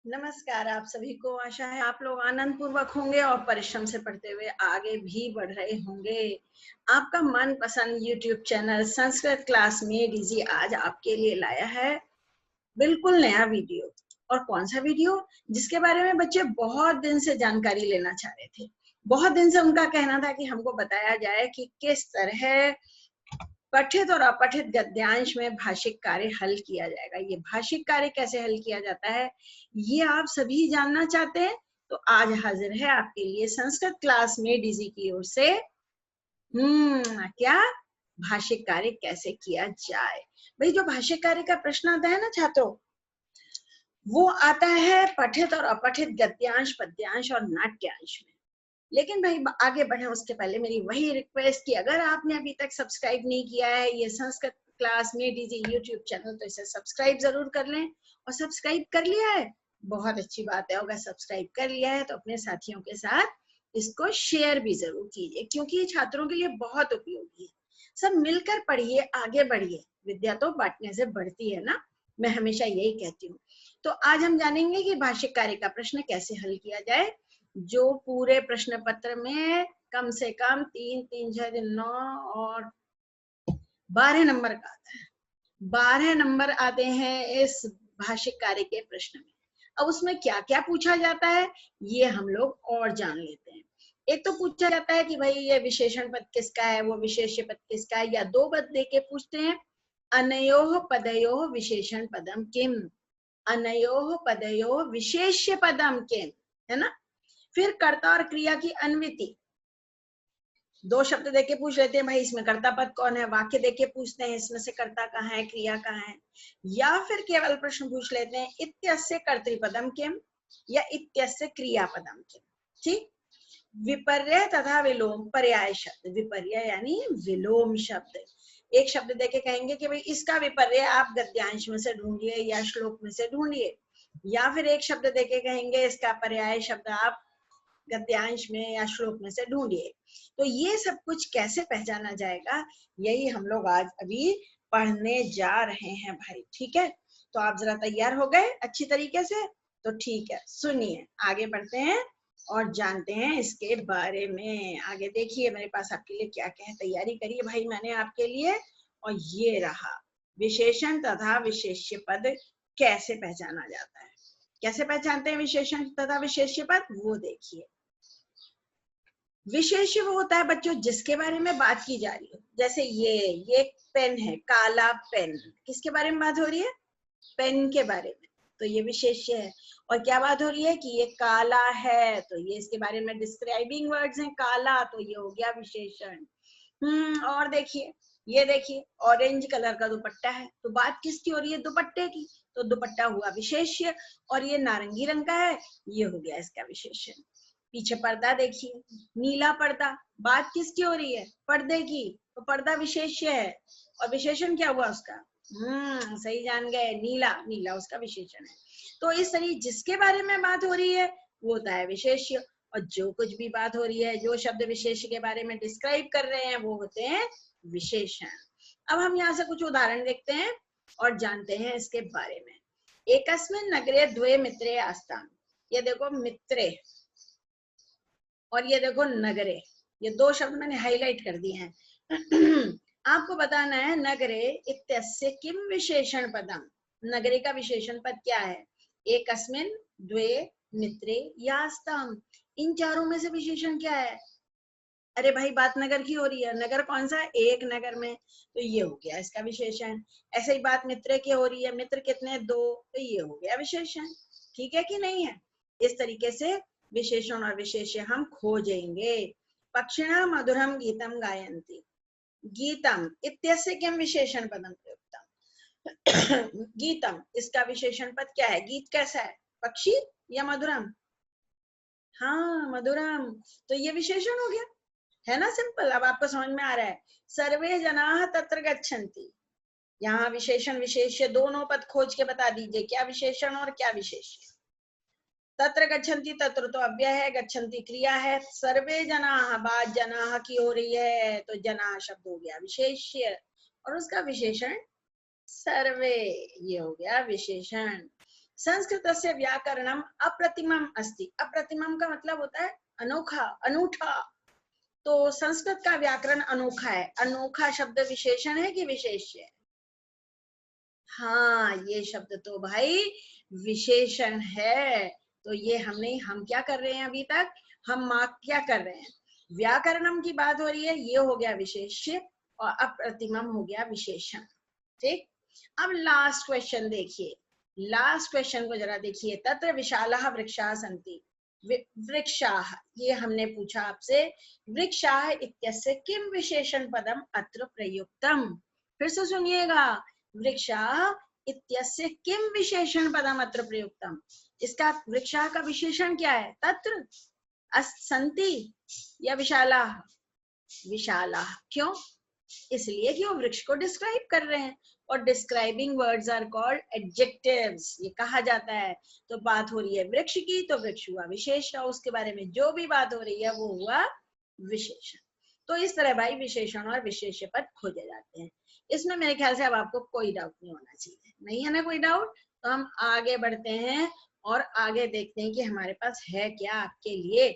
नमस्कार आप सभी को। आशा है आप लोग आनंद पूर्वक होंगे और परिश्रम से पढ़ते हुए आगे भी बढ़ रहे होंगे। आपका मनपसंद YouTube चैनल संस्कृत क्लास में डीजी आज आपके लिए लाया है बिल्कुल नया वीडियो। और कौन सा वीडियो? जिसके बारे में बच्चे बहुत दिन से जानकारी लेना चाह रहे थे। बहुत दिन से उनका कहना था कि हमको बताया जाए कि किस तरह पठित और अपठित गद्यांश में भाषिक कार्य हल किया जाएगा। ये भाषिक कार्य कैसे हल किया जाता है ये आप सभी जानना चाहते हैं, तो आज हाजिर है आपके लिए संस्कृत क्लास में डीजी की ओर से क्या भाषिक कार्य कैसे किया जाए। भाई जो भाषिक कार्य का प्रश्न आता है ना छात्रों, वो आता है पठित और अपठित गद्यांश, पद्यांश और नाट्यांश में। लेकिन भाई आगे बढ़े उसके पहले मेरी वही रिक्वेस्ट कि अगर आपने अभी तक सब्सक्राइब नहीं किया है ये संस्कृत क्लास में डीजी यूट्यूब चैनल, तो इसे सब्सक्राइब जरूर कर लें। और सब्सक्राइब कर लिया है, बहुत अच्छी बात है। अगर सब्सक्राइब कर लिया है तो अपने साथियों के साथ इसको शेयर भी जरूर कीजिए, क्योंकि ये छात्रों के लिए बहुत उपयोगी है। सब मिलकर पढ़िए, आगे बढ़िए। विद्या तो बांटने से बढ़ती है ना, मैं हमेशा यही कहती हूँ। तो आज हम जानेंगे कि भाषिक कार्य का प्रश्न कैसे हल किया जाए, जो पूरे प्रश्न पत्र में कम से कम 3, 3, 6, 9 और 12 नंबर का आता है। 12 नंबर आते हैं इस भाषिक कार्य के प्रश्न में। अब उसमें क्या क्या पूछा जाता है ये हम लोग और जान लेते हैं। एक तो पूछा जाता है कि भाई ये विशेषण पद किसका है, वो विशेष्य पद किसका है, या दो पद देके पूछते हैं। अनयोः पदयोः विशेषण पदम किम, अनयोः पदयोः विशेष्य पदम किम, है ना। फिर कर्ता और क्रिया की अन्विति, दो शब्द देके पूछ लेते हैं भाई इसमें कर्ता पद कौन है, वाक्य देके पूछते हैं इसमें से कर्ता कहाँ है, क्रिया कहाँ है। या फिर केवल प्रश्न पूछ लेते हैं इत्यस्य कर्तृपदम किम या इत्यस्य क्रियापदम किम। ठीक। विपर्य तथा विलोम, पर्याय शब्द, विपर्य यानी विलोम शब्द। एक शब्द देके कहेंगे कि भाई इसका विपर्य आप गद्यांश में से ढूंढिए या श्लोक में से ढूंढिए, या फिर एक शब्द देके कहेंगे इसका पर्याय शब्द आप गद्यांश में या श्लोक में से ढूंढिए। तो ये सब कुछ कैसे पहचाना जाएगा, यही हम लोग आज अभी पढ़ने जा रहे हैं भाई। ठीक है, तो आप जरा तैयार हो गए अच्छी तरीके से? तो ठीक है, सुनिए आगे बढ़ते हैं और जानते हैं इसके बारे में। आगे देखिए मेरे पास आपके लिए क्या क्या है, तैयारी करिए भाई मैंने आपके लिए। और ये रहा विशेषण तथा विशेष्य पद कैसे पहचाना जाता है। कैसे पहचानते हैं विशेषण तथा विशेष्य पद, वो देखिए। विशेष्य वो होता है बच्चों जिसके बारे में बात की जा रही हो। जैसे ये पेन है, काला पेन, किसके बारे में बात हो रही है? पेन के बारे में, तो ये विशेष्य है। और क्या बात हो रही है कि ये काला है, तो ये इसके बारे में डिस्क्राइबिंग वर्ड्स हैं, काला, तो ये हो गया विशेषण। और देखिए, ये देखिए ऑरेंज कलर का दुपट्टा है, तो बात किसकी हो रही है? दुपट्टे की, तो दुपट्टा हुआ विशेष्य। और ये नारंगी रंग का है, ये हो गया इसका विशेषण। पीछे पर्दा देखिए, नीला पर्दा, बात किसकी हो रही है? पर्दे की, तो पर्दा विशेष्य है। और विशेषण क्या हुआ उसका? सही जान गए, नीला, नीला उसका विशेषण है। तो इस तरह जिसके बारे में बात हो रही है वो होता है विशेष्य। और जो कुछ भी बात हो रही है, जो शब्द विशेष के बारे में डिस्क्राइब कर रहे हैं, वो होते हैं विशेषण। अब हम यहाँ से कुछ उदाहरण देखते हैं और जानते हैं इसके बारे में। एकस्मिन् नगरे द्वे मित्रे आस्ताम्, ये देखो मित्रे और ये देखो नगरे, ये दो शब्द मैंने हाईलाइट कर दिए हैं। आपको बताना है नगरे इत्यस्य किम विशेषण पदम, नगरे का विशेषण पद क्या है? एकस्मिन् द्वे मित्रे यास्ताम्, इन चारों में से विशेषण क्या है? अरे भाई बात नगर की हो रही है, नगर कौन सा? एक नगर में, तो ये हो गया इसका विशेषण। ऐसे ही बात मित्र की हो रही है, मित्र कितने? दो, तो ये हो गया विशेषण। ठीक है कि नहीं है? इस तरीके से विशेषण और विशेष्य हम खोजेंगे। पक्षिणा मधुरम गीतम गायन्ति, गीतम इत्यस्य किम विशेषण पदम प्रयुक्तम। गीतम, इसका विशेषण पद क्या है? गीत कैसा है? पक्षी या मधुरम? हाँ मधुरम, तो ये विशेषण हो गया, है ना। सिंपल, अब आपको समझ में आ रहा है। सर्वे जनाः तत्र गच्छन्ति, यहाँ विशेषण विशेष्य दोनों पद खोज के बता दीजिए, क्या विशेषण और क्या विशेष्य। तत्र गच्छन्ति, तत्र तो अव्यय है, गच्छन्ति क्रिया है। सर्वे जनाः, बात जनाः की हो रही है, तो जनाः शब्द हो गया विशेष्य और उसका विशेषण सर्वे, ये हो गया विशेषण। संस्कृतस्य व्याकरणम अप्रतिमम अस्ति। अप्रतिमम का मतलब होता है अनोखा, अनूठा। तो संस्कृत का व्याकरण अनोखा है। अनोखा शब्द विशेषण है कि विशेष्य है? हाँ, ये शब्द तो भाई विशेषण है। तो ये हम क्या कर रहे हैं अभी तक? हम मार्क क्या कर रहे हैं? व्याकरणम की बात हो रही है, ये हो गया विशेष्य और अप्रतिमम हो गया विशेषण। ठीक, अब लास्ट क्वेश्चन देखिए, लास्ट क्वेश्चन को जरा देखिए। तत्र विशालाः वृक्षाः सन्ति। वृक्षाः, ये हमने पूछा आपसे, वृक्षाः इत्यस्य किम विशेषण पदम अत्र प्रयुक्तम? फिर से सुनिएगा, वृक्षाः इत्यस्य किम विशेषण पदम अत्र प्रयुक्तम। इसका वृक्षाः का विशेषण क्या है? तत्र, सन्ति या विशालाः? विशालाः। क्यों? इसलिए कि वो वृक्ष को डिस्क्राइब कर रहे हैं, और describing words are called adjectives, ये कहा जाता है। तो बात हो रही है वृक्ष की, तो वृक्ष हुआ विशेष, और उसके बारे में जो भी बात हो रही है वो हुआ विशेषण। तो इस तरह भाई विशेषण और विशेष्य पद खोजे जाते हैं। इसमें मेरे ख्याल से अब आपको कोई डाउट नहीं होना चाहिए, नहीं है ना कोई डाउट? तो हम आगे बढ़ते हैं और आगे देखते हैं कि हमारे पास है क्या आपके लिए।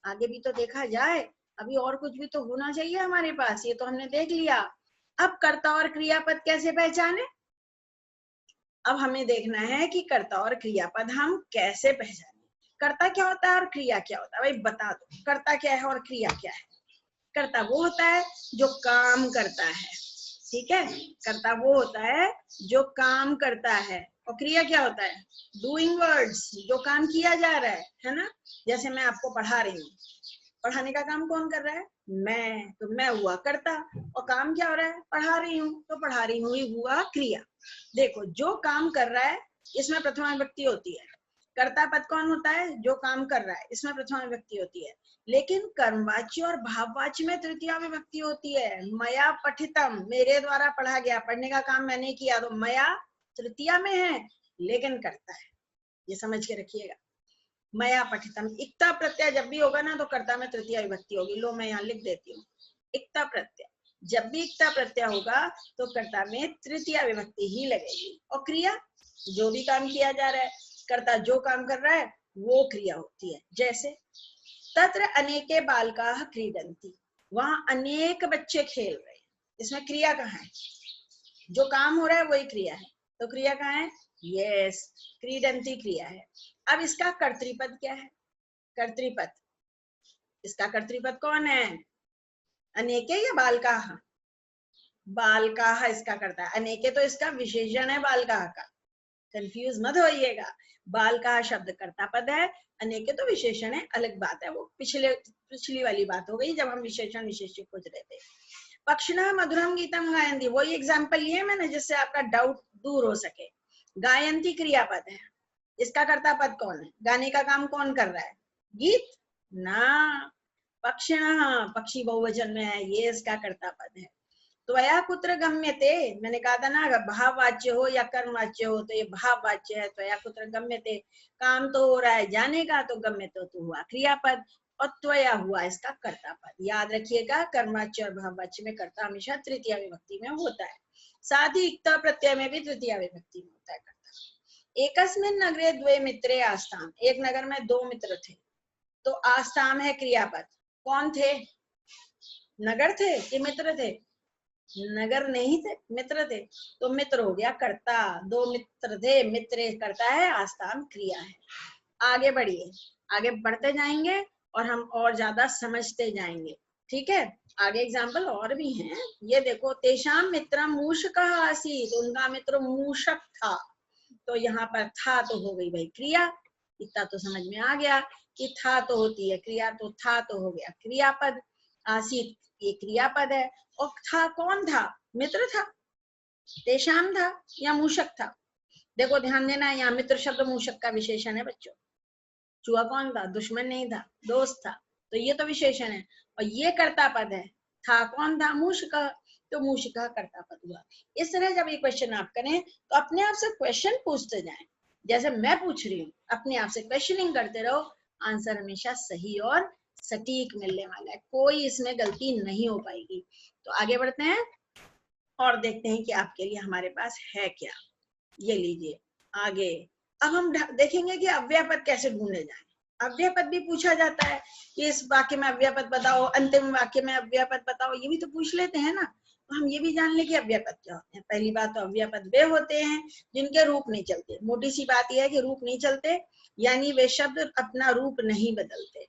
आगे भी तो देखा जाए, अभी और कुछ भी तो होना चाहिए हमारे पास। ये तो हमने देख लिया। अब कर्ता और क्रियापद कैसे पहचाने? अब हमें देखना है कि कर्ता और क्रियापद हम कैसे पहचाने। कर्ता क्या होता है और क्रिया क्या होता है? भाई बता दो, कर्ता क्या है और क्रिया क्या है? कर्ता वो होता है जो काम करता है, ठीक है? कर्ता वो होता है जो काम करता है। और क्रिया क्या होता है? डूइंग वर्ड्स, जो काम किया जा रहा है ना? जैसे मैं आपको पढ़ा रही हूँ, पढ़ाने का काम कौन कर रहा है? मैं। तो मैं हुआ कर्ता, और काम क्या हो रहा है? पढ़ा रही हूँ, तो पढ़ा रही हूँ ही हुआ क्रिया। देखो, जो काम कर रहा है इसमें प्रथमा विभक्ति होती है। कर्ता पद कौन होता है? जो काम कर रहा है, इसमें प्रथमा विभक्ति होती है। लेकिन कर्मवाच्य और भाववाच्य में तृतीया विभक्ति होती है। मया पठितम, मेरे द्वारा पढ़ा गया, पढ़ने का काम मैंने किया, तो मया तृतीया में है, लेकिन करता है। ये समझ के रखिएगा। मया पठितम, इक्ता प्रत्यय जब भी होगा ना तो कर्ता में तृतीया विभक्ति होगी। लो मैं यहाँ लिख देती हूँ, इक्ता प्रत्यय, जब भी इक्ता प्रत्यय होगा तो कर्ता में तृतीया विभक्ति ही लगेगी। और क्रिया, जो भी काम किया जा रहा है, कर्ता जो काम कर रहा है वो क्रिया होती है। जैसे तत्र अनेके बालकाः क्रीडन्ति, वहां अनेक बच्चे खेल रहे हैं, इसमें क्रिया कहाँ है? जो काम हो रहा है वही क्रिया है, तो क्रिया कहाँ है? यस, क्रीडन्ति क्रिया है। अब इसका कर्तृपद क्या है? कर्तृपद, इसका कर्तृपद कौन है? अनेके या बालकाः? बालकाः इसका करता है। अनेके तो इसका विशेषण है बालकाः का, कंफ्यूज मत होइएगा। बालकाः शब्द कर्ता पद है, अनेके तो विशेषण है, अलग बात है। वो पिछली वाली बात हो गई जब हम विशेषण विशेष्य खोज रहे थे। पक्षिणः मधुरम गीतम गायन्ति, वही एग्जाम्पल लिए मैंने जिससे आपका डाउट दूर हो सके। गायन्ति क्रियापद है, इसका कर्ता पद कौन है? गाने का काम कौन कर रहा है? गीत ना, पक्षिणः, पक्षी बहुवचन में है, ये इसका कर्ता पद है। त्वया कुत्र गम्यते, मैंने कहा था ना, अगर भाववाच्य हो या कर्मवाच्य हो तो ये भाववाच्य है। त्वया कुत्र गम्यते, काम तो हो रहा है जाने का, तो गम्यते तो हुआ क्रियापद, और त्वया हुआ इसका कर्ता पद। याद रखिएगा, कर्मवाच्य और भाववाच्य में कर्ता हमेशा तृतीया विभक्ति में होता है। साथ ही इक्ता प्रत्यय में भी तृतीया विभक्ति में होता है कर्ता। एकस्मिन् नगरे द्वे मित्रे आस्ताम, एक नगर में दो मित्र थे, तो आस्ताम है क्रियापद। कौन थे? नगर थे कि मित्र थे? नगर नहीं थे, मित्र थे, तो मित्र हो गया कर्ता। दो मित्र थे, मित्र करता है, आस्ताम क्रिया है। आगे बढ़िए, आगे बढ़ते जाएंगे और हम और ज्यादा समझते जाएंगे, ठीक है? आगे एग्जाम्पल और भी हैं। ये देखो, तेषाम मित्रम मूषकः आसीत्, उनका मित्र मूषक था। तो यहाँ पर था तो हो गई भाई क्रिया, इतना तो समझ में आ गया कि था तो होती है क्रिया, तो था तो हो गया क्रियापद। आसीत ये क्रियापद है, और था कौन था? मित्र था, तेषाम था या मूषक था? देखो ध्यान देना, यहाँ मित्र शब्द मूषक का विशेषण है बच्चों। चूहा कौन था? दुश्मन नहीं था, दोस्त था, तो ये तो विशेषण है। और ये कर्ता पद है, था कौन था? मूषक, तो मूषक कर्ता पद हुआ। इस तरह जब ये क्वेश्चन आप करें तो अपने आप से क्वेश्चन पूछते जाएं, जैसे मैं पूछ रही हूँ, अपने आप से क्वेश्चनिंग करते रहो, आंसर हमेशा सही और सटीक मिलने वाला है, कोई इसमें गलती नहीं हो पाएगी। तो आगे बढ़ते हैं और देखते हैं कि आपके लिए हमारे पास है क्या। ये लीजिए आगे, अब हम देखेंगे कि अव्यय पद कैसे ढूंढे जाए। अव्यय पद भी पूछा जाता है कि इस वाक्य में अव्यय पद बताओ, अंतिम वाक्य में अव्यय पद बताओ, ये भी तो पूछ लेते हैं ना। तो हम ये भी जान ले कि अव्यय पद क्या होते हैं। पहली बात तो अव्यय पद वे होते हैं जिनके रूप नहीं चलते। मोटी सी बात यह है कि रूप नहीं चलते, यानी वे शब्द अपना रूप नहीं बदलते,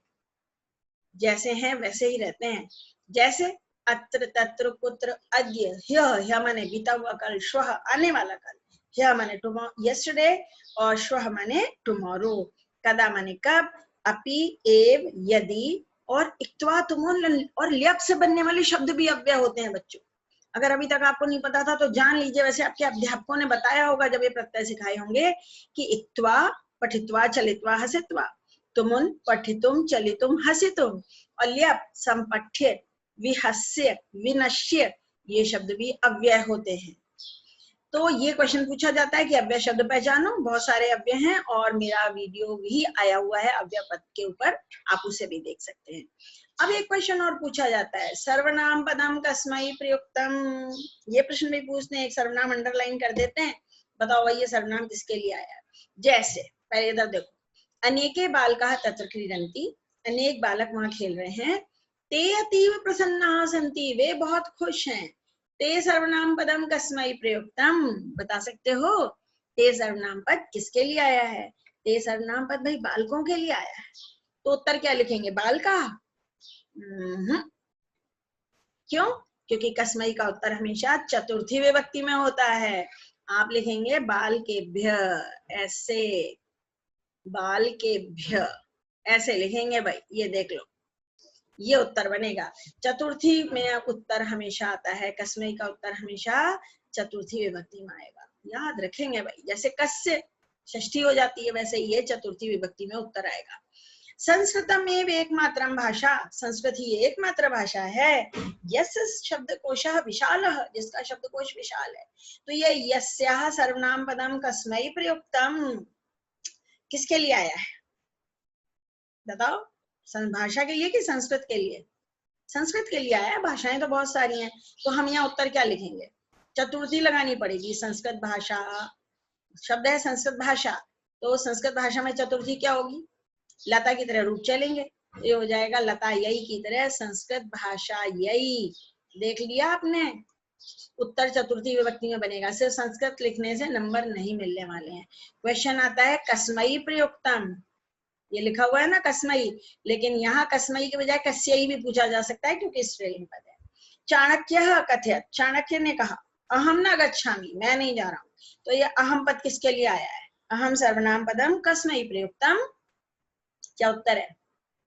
जैसे हैं वैसे ही रहते हैं। जैसे अत्र तत्र कुत्र अद्य, ह्यः माने बीता हुआ कल, श्वः आने वाला कल, ह्यः माने यस्टरडे और श्वः माने टुमारो, कदा माने कब, अपि, एव, यदि और इक्त्वा, तुमोन और ल्यप से बनने वाले शब्द भी अव्यय होते हैं बच्चों। अगर अभी तक आपको नहीं पता था तो जान लीजिए। वैसे आपके अध्यापकों ने बताया होगा जब ये प्रत्यय सिखाए होंगे कि इक्त्वा पठित्वा चलित्वा हसित्वा, तुमुन पठितुम चलितुम हसितुम, और ल्यप संपठ्य विहस्य विनश्य, ये शब्द भी अव्यय होते हैं। तो ये क्वेश्चन पूछा जाता है कि अव्यय शब्द पहचानो। बहुत सारे अव्यय हैं और मेरा वीडियो भी आया हुआ है अव्यय पद के ऊपर, आप उसे भी देख सकते हैं। अब एक क्वेश्चन और पूछा जाता है, सर्वनाम पदम कस्मै प्रयुक्तम। ये प्रश्न भी पूछते हैं, एक सर्वनाम अंडरलाइन कर देते हैं, बताओ भाई ये सर्वनाम किसके लिए आया है। जैसे पहले इधर देखो, अनेके बालकाः तत्र क्रीडन्ति, अनेक बालक वहां खेल रहे हैं। ते अतीव प्रसन्नाः सन्ति, वे बहुत खुश हैं। ते सर्वनाम पदम कस्मै प्रयुक्तम, बता सकते हो ते सर्वनाम पद किसके लिए आया है। ते सर्वनाम पद भाई बालकों के लिए आया है। तो उत्तर क्या लिखेंगे, बालका। क्यों, क्योंकि कस्मै का उत्तर हमेशा चतुर्थी विभक्ति में होता है। आप लिखेंगे बाल के भ्य, ऐसे बाल के भ्य ऐसे लिखेंगे भाई, ये देख लो, ये उत्तर बनेगा। चतुर्थी में उत्तर हमेशा आता है, कस्मै का उत्तर हमेशा चतुर्थी विभक्ति में आएगा, याद रखेंगे भाई। जैसे कस्य षष्ठी हो जाती है, वैसे ये चतुर्थी विभक्ति में उत्तर आएगा। संस्कृतम एव एकमात्रम भाषा, संस्कृत ही एकमात्र भाषा है। यस्य शब्दकोशः विशालः, जिसका शब्दकोश विशाल है। तो ये यस्याः सर्वनाम पदम कस्मै प्रयुक्तम किसके लिए आया है, बताओ। भाषा के लिए कि संस्कृत के लिए। संस्कृत के लिए आया है, भाषाएं तो बहुत सारी हैं। तो हम यहाँ उत्तर क्या लिखेंगे, चतुर्थी लगानी पड़ेगी। संस्कृत भाषा शब्द है, संस्कृत भाषा, तो संस्कृत भाषा में चतुर्थी क्या होगी, लता की तरह रूप चलेंगे, ये हो जाएगा लता यई की तरह संस्कृत भाषा यई। देख लिया आपने, उत्तर चतुर्थी विभक्ति में बनेगा। सिर्फ संस्कृत लिखने से नंबर नहीं मिलने वाले हैं। क्वेश्चन आता है कस्मै प्रयुक्तम, ये लिखा हुआ है ना कस्मै, लेकिन यहाँ कस्मै के बजाय कस्यै भी पूछा जा सकता है क्योंकि स्त्रीलिंग पद है। चाणक्यः कथयत्, चाणक्य ने कहा, अहम न गच्छामि, मैं नहीं जा रहा हूँ। तो ये अहम पद किसके लिए आया है, अहम सर्वनाम पदम कस्मै प्रयुक्तम, क्या उत्तर है,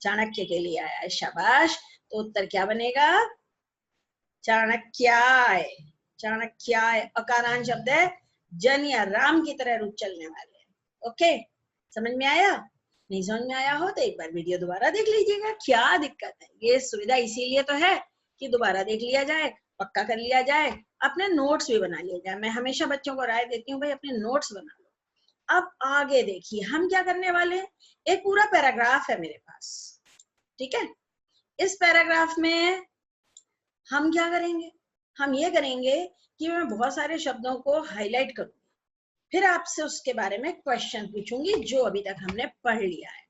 चाणक्य के लिए आया है, शाबाश। तो उत्तर क्या बनेगा, चाणक्याय। चाणक्याय अकारांत शब्द है, जन या राम की तरह रूप चलने वाले हैं। ओके, समझ में आया, नहीं समझ में आया हो तो एक बार वीडियो दोबारा देख लीजिएगा, क्या दिक्कत है। ये सुविधा इसीलिए तो है कि दोबारा देख लिया जाए, पक्का कर लिया जाए, अपने नोट्स भी बना लिया जाए। मैं हमेशा बच्चों को राय देती हूँ भाई अपने नोट्स बना लो। अब आगे देखिए हम क्या करने वाले हैं, एक पूरा पैराग्राफ है मेरे पास, ठीक है। इस पैराग्राफ में हम क्या करेंगे, हम ये करेंगे कि मैं बहुत सारे शब्दों को हाईलाइट करूंगी, फिर आपसे उसके बारे में क्वेश्चन पूछूंगी जो अभी तक हमने पढ़ लिया है।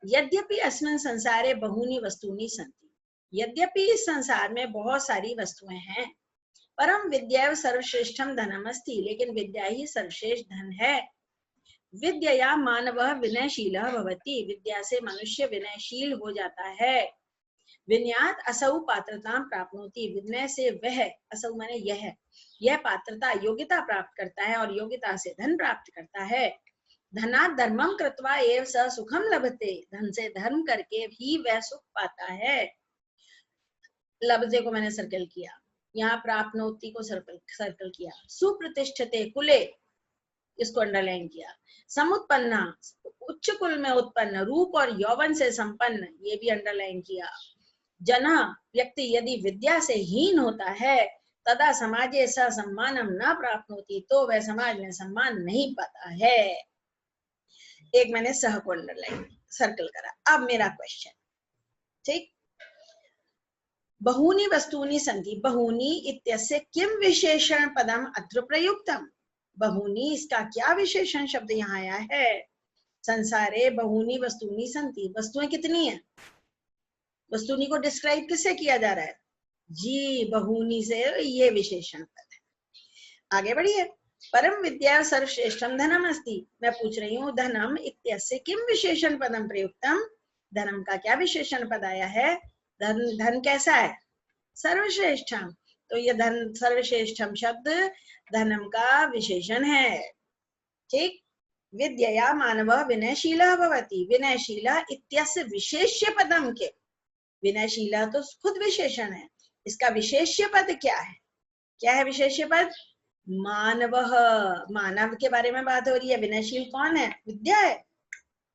यद्यपि अस्मिन् संसारे बहूनि वस्तूनि सन्ति, यद्यपि इस संसार में बहुत सारी वस्तुएं हैं, परम विद्या सर्वश्रेष्ठम धनमस्ति, लेकिन विद्या ही सर्वश्रेष्ठ धन है। विद्या मानवः विनयशीलः भवति, विद्या से मनुष्य विनयशील हो जाता है। विनयात असौ पात्रता प्राप्नोति, विनय से वह, असौ माने यह पात्रता योग्यता प्राप्त करता है और योग्यता से धन प्राप्त करता है। धनात् धर्मम कृत्वा एव स सुखम लभते, धन से धर्म करके भी वह सुख पाता है। लभते को मैंने सर्कल किया, यहाँ प्राप्नोति को सर्कल किया। सुप्रतिष्ठते कुले, इसको अंडरलाइन किया। समुत्पन्ना, उच्च कुल में उत्पन्न, रूप और यौवन से संपन्न, ये भी अंडरलाइन किया। जना, व्यक्ति यदि विद्या से हीन होता है, तदा समाजे स सम्मानम न प्राप्नोति, तो वह समाज में सम्मान नहीं पाता है। एक मैंने सह को अंडरलाइन सर्कल करा। अब मेरा क्वेश्चन, ठीक, बहूनि वस्तूनि सन्ति, बहूनि इत्यस्य किम विशेषण पदम अत्र प्रयुक्तम, बहूनी, इसका क्या विशेषण शब्द यहाँ आया है? संसारे बहूनी वस्तूनि सन्ति, वस्तुएं कितनी है? वस्तुनि को डिस्क्राइब किससे किया जा रहा है? जी, बहूनी से ये विशेषण पद है। आगे बढ़िए। परम विद्या सर्वश्रेष्ठम धनम अस्ति, मैं पूछ रही हूँ धनम इत्यस्य किम विशेषण पदम प्रयुक्तम, धनम का क्या विशेषण पद आया है? धन कैसा है? सर्वश्रेष्ठम, तो ये धन सर्वश्रेष्ठम शब्द धनम का विशेषण है। ठीक। विद्यया मानवः विनयशीलः भवति, विनयशीला इत्यस्य विशेष्य पदम के, विनयशीला तो खुद विशेषण है, इसका विशेष्य पद क्या है? क्या है विशेष्य पद? मानवः, मानव के बारे में बात हो रही है। विनयशील कौन है? विद्या है,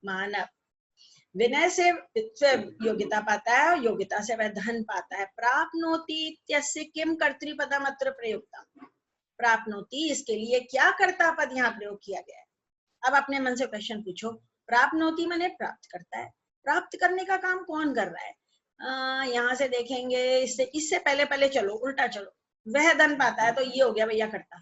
मानव। विनय से योग्यता पाता है और योग्यता से वह धन पाता है। प्राप्नोति इत्यस्य किम कर्तृपदम अत्र प्रयुक्तम, प्राप्नोति इसके लिए क्या कर्ता पद यहाँ प्रयोग किया गया है? अब अपने मन से क्वेश्चन पूछो, प्राप्नोति माने प्राप्त करता है, प्राप्त करने का काम कौन कर रहा है? यहाँ से देखेंगे, इससे पहले चलो, उल्टा चलो, वह धन पाता है, तो ये हो गया भैया कर्ता,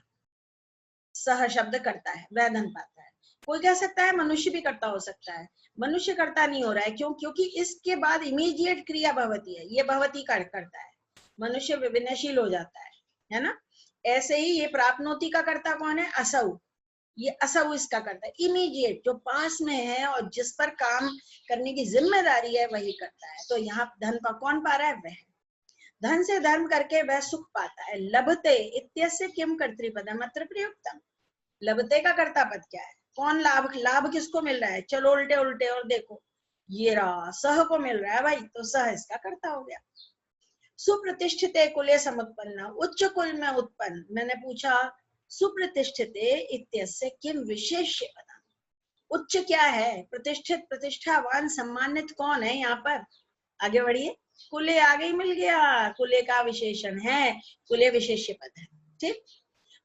सह शब्द करता है, वह धन पाता है। कोई कह सकता है मनुष्य भी कर्ता हो सकता है, मनुष्य कर्ता नहीं हो रहा है, क्यों? क्योंकि इसके बाद इमीडिएट क्रिया भवती है, ये भवती करता है, मनुष्य विनयशील हो जाता है ना। ऐसे ही ये प्राप्नोति का कर्ता कौन है? असौ, ये असौ इसका करता है, इमीडिएट जो पास में है और जिस पर काम करने की जिम्मेदारी है वही करता है। तो यहाँ धन का कौन पा रहा है? वह। धन से धर्म करके वह सुख पाता है। लभते इत्यस्य किम कर्तृपदम अत्र प्रयुक्तम, लभते का कर्ता पद क्या है? कौन लाभ, लाभ किसको मिल रहा है? चलो उल्टे उल्टे और देखो, ये रहा सह को मिल रहा है भाई, तो सह इसका कर्ता हो गया। सुप्रतिष्ठित कुले समुत्पन्न, उच्च कुल में उत्पन्न, मैंने पूछा सुप्रतिष्ठिते इत्यस्य किम विशेष्य पदम, उच्च क्या है? प्रतिष्ठित, प्रतिष्ठावान, सम्मानित कौन है यहाँ पर? आगे बढ़िए, कुले आगे ही मिल गया, कुले का विशेषण है, कुले विशेष्य पद है। ठीक।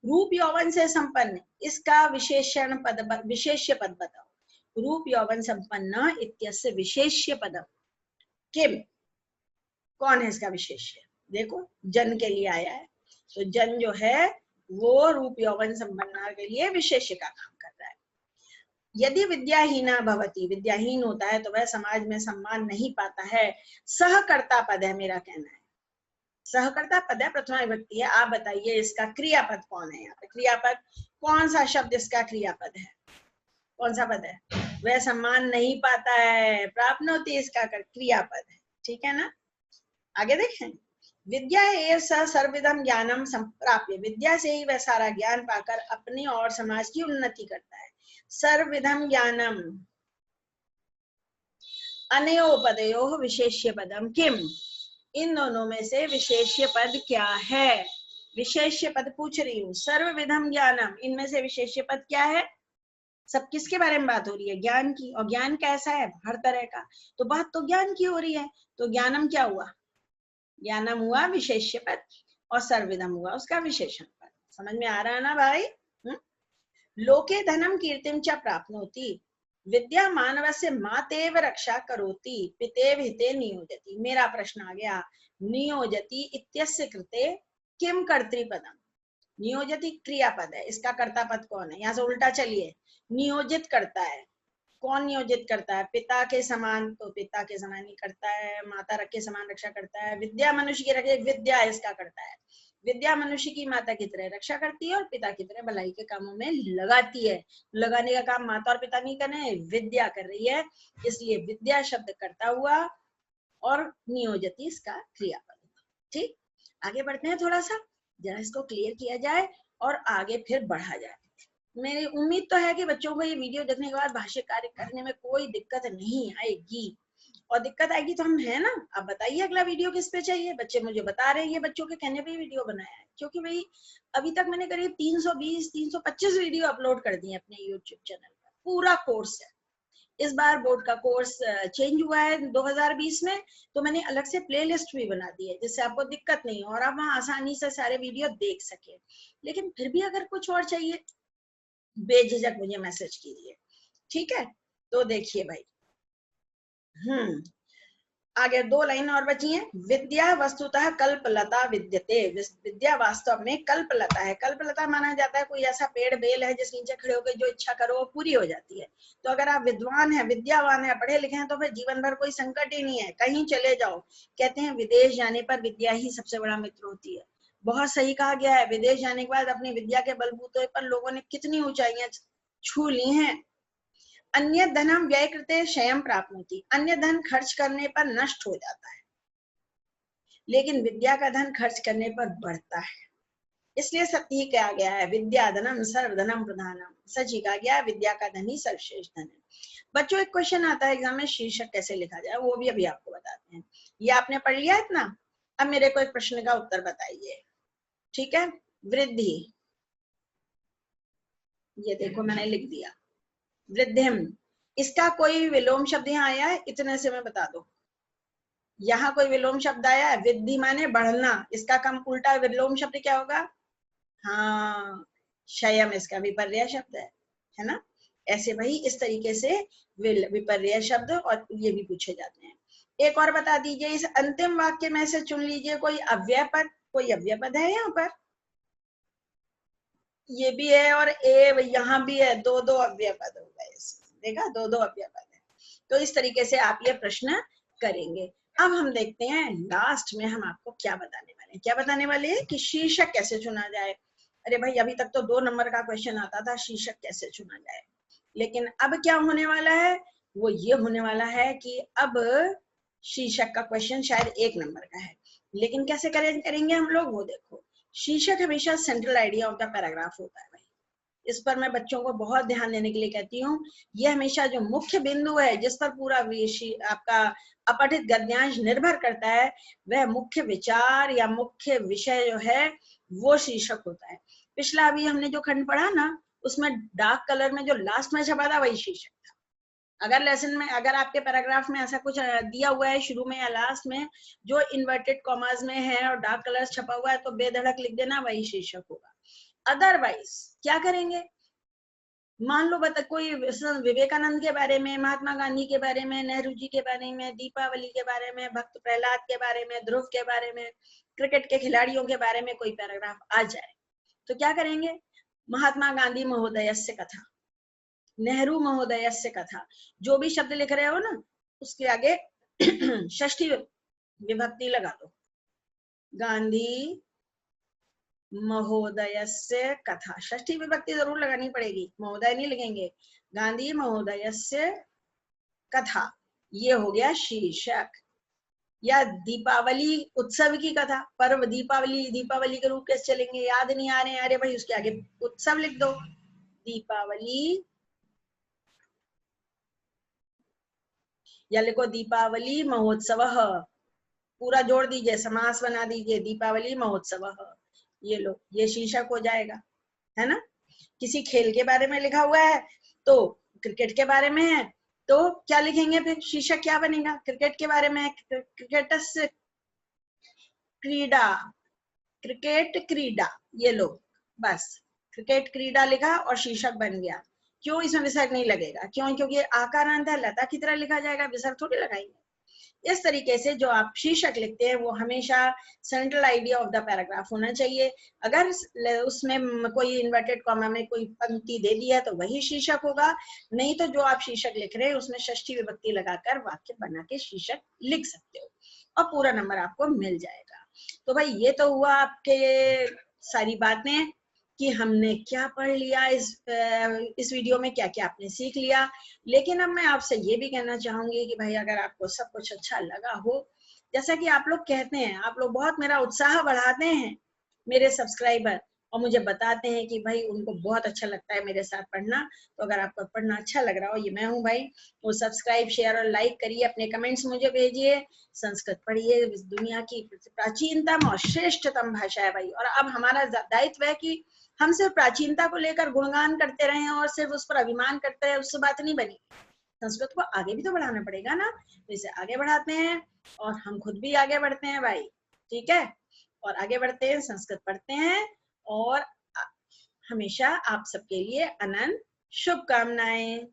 रूप यौवन से संपन्न, इसका विशेषण पद, विशेष्य पद बताओ। रूप यौवन संपन्न इत्यस्य विशेष्य पदम किम, कौन है इसका विशेष्य? देखो जन के लिए आया है, तो जन जो है वो रूप यौवन संपन्न के लिए विशेष्य का काम कर रहा है। यदि विद्याहीना भवति, विद्याहीन होता है तो वह समाज में सम्मान नहीं पाता है। सहकर्ता पद है, मेरा कहना है सहकर्ता पद है, प्रथमा विभक्ति है। आप बताइए इसका क्रियापद कौन है? यहाँ पे क्रियापद कौन सा शब्द इसका क्रियापद है? कौन सा पद है? वह सम्मान नहीं पाता है, प्राप्नोति इसका क्रियापद है। ठीक है ना। आगे देखें, विद्या एव सर्वविधम ज्ञानम संप्राप्य, विद्या से ही वह सारा ज्ञान पाकर अपनी और समाज की उन्नति करता है। सर्वविधम ज्ञानम, अनयो पदयो विशेष्य पदम किम, इन दोनों में से विशेष्य पद क्या है? विशेष्य पद पूछ रही हूँ। सर्वविधम ज्ञानम, इनमें से विशेष्य पद क्या है? सब किसके बारे में बात हो रही है? ज्ञान की। और ज्ञान कैसा है? हर तरह का। तो बात तो ज्ञान की हो रही है, तो ज्ञानम क्या हुआ? ज्ञानम हुआ विशेष्य पद और सर्वविधम हुआ उसका विशेषण पद। समझ में आ रहा है ना भाई? लोके धनम कीर्तिम च प्राप्नोति, विद्या मानवस्य मातेव रक्षा करोति, पितेव हिते नियोजति। मेरा प्रश्न आ गया, नियोजति इत्यस्य कृते किम कर्तृपदम, नियोजति क्रियापद है, इसका कर्ता पद कौन है? यहाँ से उल्टा चलिए, नियोजित करता है, कौन नियोजित करता है? पिता के समान, तो पिता के समान ही करता है। माता के समान रक्षा करता है। विद्या मनुष्य की रक्षा, विद्या इसका करता है। विद्या मनुष्य की माता की तरह रक्षा करती है और पिता की तरह भलाई के कामों में लगाती है। लगाने का काम माता और पिता नहीं कर रहे हैं, विद्या कर रही है, इसलिए विद्या शब्द करता हुआ और नियोजति इसका क्रियापद। ठीक, आगे बढ़ते हैं, थोड़ा सा जरा इसको क्लियर किया जाए और आगे फिर बढ़ा जाए। मेरी उम्मीद तो है कि बच्चों को ये वीडियो देखने के बाद भाष्य कार्य करने में कोई दिक्कत नहीं आएगी, और दिक्कत आएगी तो हम है ना। अब बताइए अगला वीडियो किस पे चाहिए? बच्चे मुझे बता रहे हैं, ये बच्चों के कहने पे वीडियो बनाया है, क्योंकि भाई अभी तक मैंने करीब 320-325 वीडियो अपलोड कर दी है अपने यूट्यूब चैनल पर, पूरा कोर्स है। इस बार बोर्ड का कोर्स चेंज हुआ है 2020 में, तो मैंने अलग से प्लेलिस्ट भी बना दी है, जिससे आपको दिक्कत नहीं हो और आप वहां आसानी से सारे वीडियो देख सके। लेकिन फिर भी अगर कुछ और चाहिए, बेझिझक मुझे मैसेज कीजिए। ठीक है, तो देखिए भाई, आगे 2 लाइन और बची हैं। विद्या वस्तुतः कल्पलता विद्यते, विद्या वास्तव में कल्पलता है। कल्पलता माना जाता है कोई ऐसा पेड़ बेल है जिस नीचे खड़े होकर जो इच्छा करो वो पूरी हो जाती है। तो अगर आप विद्वान है, विद्यावान है, पढ़े लिखे हैं तो फिर जीवन भर कोई संकट ही नहीं है, कहीं चले जाओ। कहते हैं विदेश जाने पर विद्या ही सबसे बड़ा मित्र होती है। बहुत सही कहा गया है। विदेश जाने के बाद अपनी विद्या के बलबूते पर लोगों ने कितनी ऊंचाइयां छू ली हैं। अन्य धनम व्यय कृते क्षयम प्राप्नोति, अन्य धन खर्च करने पर नष्ट हो जाता है, लेकिन विद्या का धन खर्च करने पर बढ़ता है। इसलिए सत्य ही कहा गया है, विद्या धनम सर्वधनम प्रधानम। सच ही कहा गया है, विद्या का धन ही सर्वश्रेष्ठ धन है। बच्चों एक क्वेश्चन आता है एग्जाम में, शीर्षक कैसे लिखा जाए, वो भी अभी आपको बताते हैं। ये आपने पढ़ लिया इतना, अब मेरे को एक प्रश्न का उत्तर बताइए, ठीक है। वृद्धि, ये देखो मैंने लिख दिया वृद्धिम, इसका कोई विलोम शब्द यहाँ आया है? इतने से मैं बता दो, यहाँ कोई विलोम शब्द आया है? वृद्धि माने बढ़ना, इसका कम उल्टा विलोम शब्द क्या होगा? हाँ, क्षयम इसका विपर्यय शब्द है ना। ऐसे भाई इस तरीके से विपर्यय शब्द और ये भी पूछे जाते हैं। एक और बता दीजिए, इस अंतिम वाक्य में से चुन लीजिए कोई अव्यय पद। कोई अव्यय पद है यहाँ पर? ये भी है और ए यहाँ भी है, दो दो अव्यय पद हो गए इसमें, देखा, दो दो अव्यय पद है। तो इस तरीके से आप ये प्रश्न करेंगे। अब हम देखते हैं लास्ट में हम आपको क्या बताने वाले हैं। क्या बताने वाले हैं कि शीर्षक कैसे चुना जाए। अरे भाई अभी तक तो 2 नंबर का क्वेश्चन आता था, शीर्षक कैसे चुना जाए, लेकिन अब क्या होने वाला है, वो ये होने वाला है कि अब शीर्षक का क्वेश्चन शायद 1 नंबर का है, लेकिन कैसे करेंगे हम लोग वो देखो। शीर्षक हमेशा central idea of the paragraph होता है भाई, इस पर मैं बच्चों को बहुत ध्यान देने के लिए कहती हूँ। ये हमेशा जो मुख्य बिंदु है जिस पर पूरा आपका अपठित गद्यांश निर्भर करता है, वह मुख्य विचार या मुख्य विषय जो है वो शीर्षक होता है। पिछला अभी हमने जो खंड पढ़ा ना, उसमें डार्क कलर में जो लास्ट में छपा था वही शीर्षक था। अगर लेसन में, अगर आपके पैराग्राफ में ऐसा कुछ दिया हुआ है शुरू में या लास्ट में जो इन्वर्टेड कॉमास में है और डार्क कलर छपा हुआ है, तो बेधड़क लिख देना, वही शीर्षक होगा। अदरवाइज क्या करेंगे, मान लो बता कोई विवेकानंद के बारे में, महात्मा गांधी के बारे में, नेहरू जी के बारे में, दीपावली के बारे में, भक्त प्रहलाद के बारे में, ध्रुव के बारे में, क्रिकेट के खिलाड़ियों के बारे में कोई पैराग्राफ आ जाए, तो क्या करेंगे, महात्मा गांधी महोदयस्य कथा, नेहरू महोदयस्य कथा, जो भी शब्द लिख रहे हो ना उसके आगे षष्ठी विभक्ति लगा दो, गांधी महोदयस्य कथा, षष्ठी विभक्ति जरूर लगानी पड़ेगी, महोदय नहीं लिखेंगे, गांधी महोदयस्य कथा, ये हो गया शीर्षक। या दीपावली उत्सव की कथा, पर्व दीपावली, दीपावली के रूप कैसे चलेंगे, याद नहीं आ रहे हैं, अरे भाई उसके आगे उत्सव लिख दो, दीपावली, या लिखो दीपावली महोत्सव, पूरा जोड़ दीजिए, समास बना दीजिए, दीपावली महोत्सव, ये लो, ये शीर्षक हो जाएगा, है ना। किसी खेल के बारे में लिखा हुआ है तो क्रिकेट के बारे में है तो क्या लिखेंगे, फिर शीर्षक क्या बनेगा, क्रिकेट के बारे में, क्रिकेटस क्रीडा, क्रिकेट क्रीडा, ये लो, बस क्रिकेट क्रीडा लिखा और शीर्षक बन गया। क्यों इसमें विसर्ग नहीं लगेगा, क्यों, क्योंकि आकारांत है, लता की तरह लिखा जाएगा, विसर्ग थोड़ी लगाएंगे। इस तरीके से जो आप शीर्षक लिखते हैं वो हमेशा central idea of the paragraph होना चाहिए। अगर उसमें कोई इन्वर्टेड कॉमा में कोई पंक्ति दे दी है तो वही शीर्षक होगा, नहीं तो जो आप शीर्षक लिख रहे हैं उसमें षष्ठी विभक्ति लगाकर वाक्य बना के शीर्षक लिख सकते हो और पूरा नंबर आपको मिल जाएगा। तो भाई ये तो हुआ आपके सारी बातें कि हमने क्या पढ़ लिया, इस वीडियो में क्या क्या आपने सीख लिया। लेकिन अब मैं आपसे ये भी कहना चाहूंगी कि भाई अगर आपको सब कुछ अच्छा लगा हो, जैसा कि आप लोग कहते हैं, आप लोग बहुत मेरा उत्साह बढ़ाते हैं, मेरे सब्सक्राइबर, और मुझे बताते हैं कि भाई उनको बहुत अच्छा लगता है मेरे साथ पढ़ना। तो अगर आपको पढ़ना अच्छा लग रहा हो, ये मैं हूँ भाई, तो सब्सक्राइब शेयर और लाइक करिए, अपने कमेंट्स मुझे भेजिए। संस्कृत पढ़िए, दुनिया की प्राचीनतम और श्रेष्ठतम भाषा है भाई, और अब हमारा दायित्व है कि हम सिर्फ प्राचीनता को लेकर गुणगान करते रहे और सिर्फ उस पर अभिमान करते हैं, उससे बात नहीं बनी। संस्कृत को आगे भी तो बढ़ाना पड़ेगा ना, तो इसे आगे बढ़ाते हैं और हम खुद भी आगे बढ़ते हैं भाई, ठीक है। और आगे बढ़ते हैं, संस्कृत पढ़ते हैं, और हमेशा आप सबके लिए अनंत शुभकामनाएं।